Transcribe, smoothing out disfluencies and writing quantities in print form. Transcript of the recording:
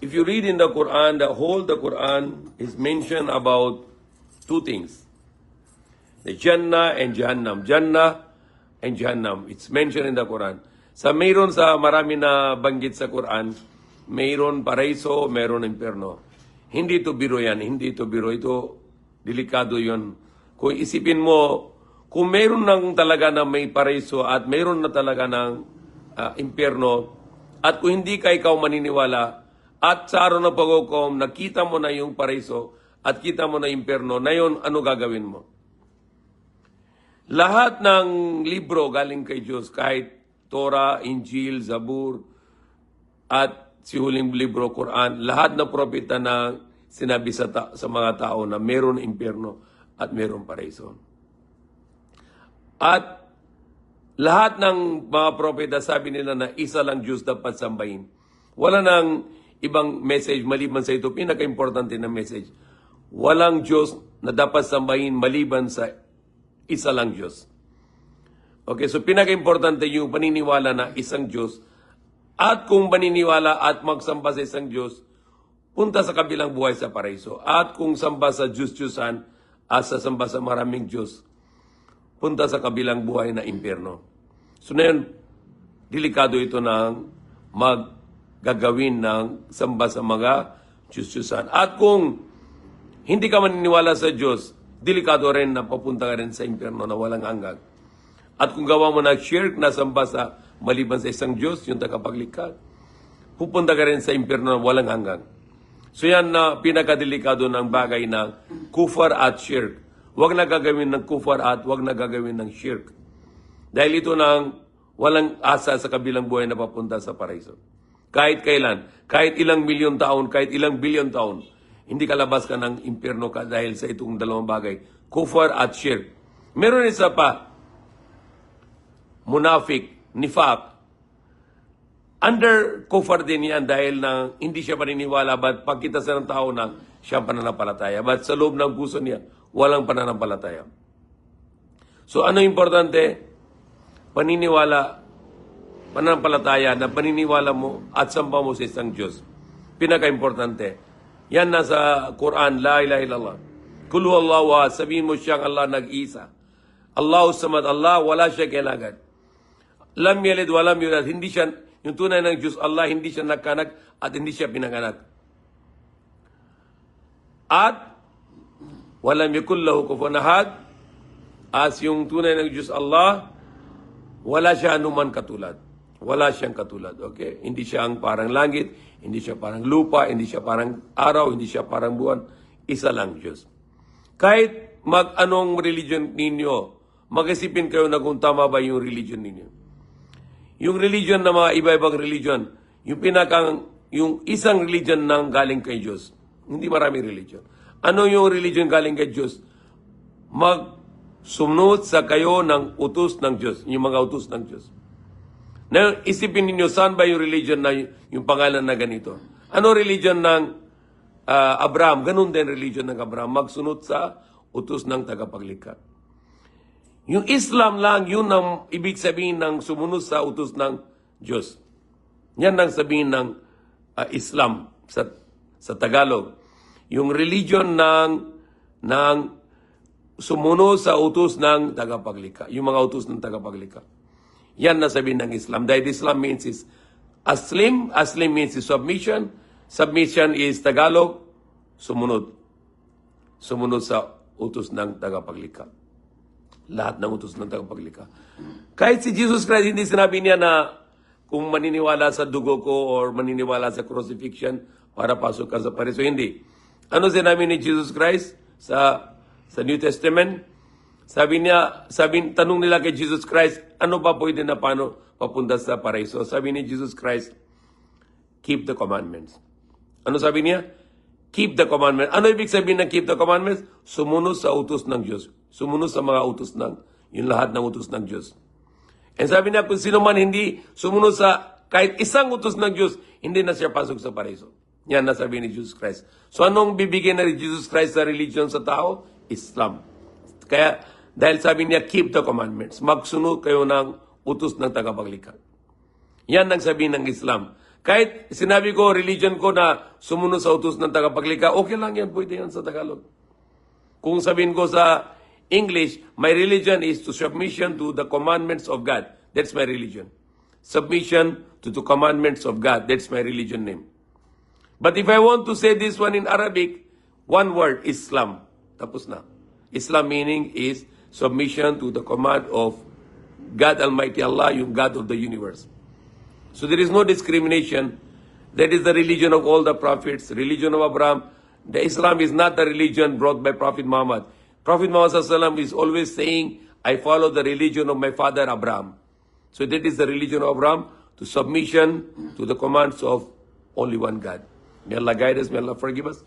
if you read in the Quran, the Quran is mentioned about two things. The Jannah and Jahannam. Jannah and Jahannam. It's mentioned in the Quran. Mayroon sa marami na banggit sa Quran, mayroon paraiso, mayroon impyerno. Hindi ito biro yan. Hindi ito biro. Ito, delikado yon. Kung isipin mo, kung mayroon nang talaga na may paraiso at mayroon na talaga ng impyerno, at kung hindi ka ikaw maniniwala, at sa araw ng pag-ukom, nakita mo na yung paraiso at kita mo na impyerno, na yun, ano gagawin mo? Lahat ng libro galing kay Diyos, kahit Torah, Injil, Zabur, at si huling libro, Quran, lahat ng propeta na sinabi sa mga tao na meron impyerno at meron paraiso. At lahat ng mga propeta sabi nila na isa lang Diyos dapat sambahin. Wala nang ibang message maliban sa ito. Pinaka-importante na message. Walang Diyos na dapat sambahin maliban sa isa lang Diyos. Okay, so pinaka-importante yung paniniwala na isang Diyos. At kung paniniwala at magsamba sa isang Diyos, punta sa kabilang buhay sa paraiso. At kung samba sa Diyos-Diyusan at sasamba sa maraming Diyos, punta sa kabilang buhay na impyerno. So na yun, delikado ito ng maggagawin ng samba sa mga Diyos-Diyusan. At kung hindi ka maniniwala sa Diyos, delikado rin na papunta ka rin sa impyerno na walang hanggan. At kung gawa mo na shirk na samba sa maliban sa isang Diyos, yung tagapaglikha, pupunta ka rin sa impyerno na walang hanggan. So yan na pinakadelikado ng bagay ng kufar at shirk. Huwag na gagawin ng kufar at huwag na gagawin ng shirk. Dahil ito nang walang asa sa kabilang buhay na papunta sa paraiso. Kahit kailan, kahit ilang milyon taon, kahit ilang bilyon taon, hindi kalabas ka ng impyerno ka dahil sa itong dalawang bagay, kufar at shirk. Meron isa pa, munafik, nifaq. Under kufar din yan dahil na hindi siya paniniwala, but pagkita sa ng tao na siya pananampalataya. But sa loob ng puso niya, walang pananampalataya. So ano importante? Paniniwala, pananampalataya na paniniwala mo at samba mo sa isang Diyos. Pinaka-importante. Yan nasa Quran, la ilaha illallah. Kul huwallahu ahad, sabihin mo siyang Allah nag-isa. Allahu samad, Allah, wala siya kailangan. Lam yalid, walam yulad, hindi siya, yung tunay ng Diyos, Allah, hindi siya nagkanak at hindi siya pinanganak. At walam yakul lahu kufuwan ahad, as yung tunay ng Diyos Allah, wala siya anuman katulad. Wala siyang katulad, okay? Hindi siya ang parang langit, hindi siya parang lupa, hindi siya parang araw, hindi siya parang buwan. Isa lang Diyos. Kahit mag-anong religion ninyo, mag-isipin kayo na kung tama ba yung religion ninyo. Yung religion na mga iba-ibang religion, yung isang religion nang galing kay Diyos. Hindi maraming religion. Ano yung religion galing kay Diyos? Magsumunod sa kayo ng utos ng Diyos, yung mga utos ng Diyos. Na isipin ninyo, saan ba yung religion na yung pangalan na ganito? Ano religion ng Abraham? Ganun din religion ng Abraham. Magsunod sa utos ng tagapaglikha. Yung Islam lang, yun ang ibig sabihin ng sumunod sa utos ng Diyos. Yan ang sabihin ng Islam sa Tagalog. Yung religion ng sumunod sa utos ng tagapaglikha. Yung mga utos ng tagapaglikha. Yan na sabihin ng Islam. Dahil Islam means is aslim. Aslim means is submission. Submission is Tagalog. Sumunod. Sumunod sa utos ng tagapaglikha. Lahat ng utos ng tagapaglikha. Kahit si Jesus Christ, hindi sinabi niya na kung maniniwala sa dugo ko or maniniwala sa crucifixion para pasok ka sa paraiso. Hindi. Ano sinabi ni Jesus Christ sa New Testament? Tanong nila kay Jesus Christ, ano pa pwede na paano papunta sa paraiso? Sabi ni Jesus Christ, keep the commandments. Ano sabi niya? Keep the commandments. Ano ibig sabihin ng keep the commandments? Sumunod sa utos ng Diyos. Sumunod sa mga utos yung lahat ng utos ng Diyos. And sabi niya, kung sino man hindi sumunod sa kahit isang utos ng Diyos, hindi na siya pasok sa paraiso. Yan na sabi ni Jesus Christ. So anong bibigyan na ni Jesus Christ sa religion sa tao? Islam. Kaya, dahil sabi niya, keep the commandments. Magsunod kayo ng utos ng tagapaglikha. Yan ang sabihin ng Islam. Kahit sinabi ko, religion ko na sumunod sa utos ng tagapaglikha, okay lang yan, pwede yan sa Tagalog. Kung sabihin ko sa English, my religion is to submission to the commandments of God. That's my religion. Submission to the commandments of God. That's my religion name. But if I want to say this one in Arabic, one word, Islam. Tapos na. Islam meaning is submission to the command of God Almighty Allah, yung God of the universe. So there is no discrimination. That is the religion of all the prophets, religion of Abraham. The Islam is not the religion brought by Prophet Muhammad. Prophet Muhammad ﷺ is always saying, I follow the religion of my father Abraham. So that is the religion of Abraham, to submission to the commands of only one God. May Allah guide us, may Allah forgive us.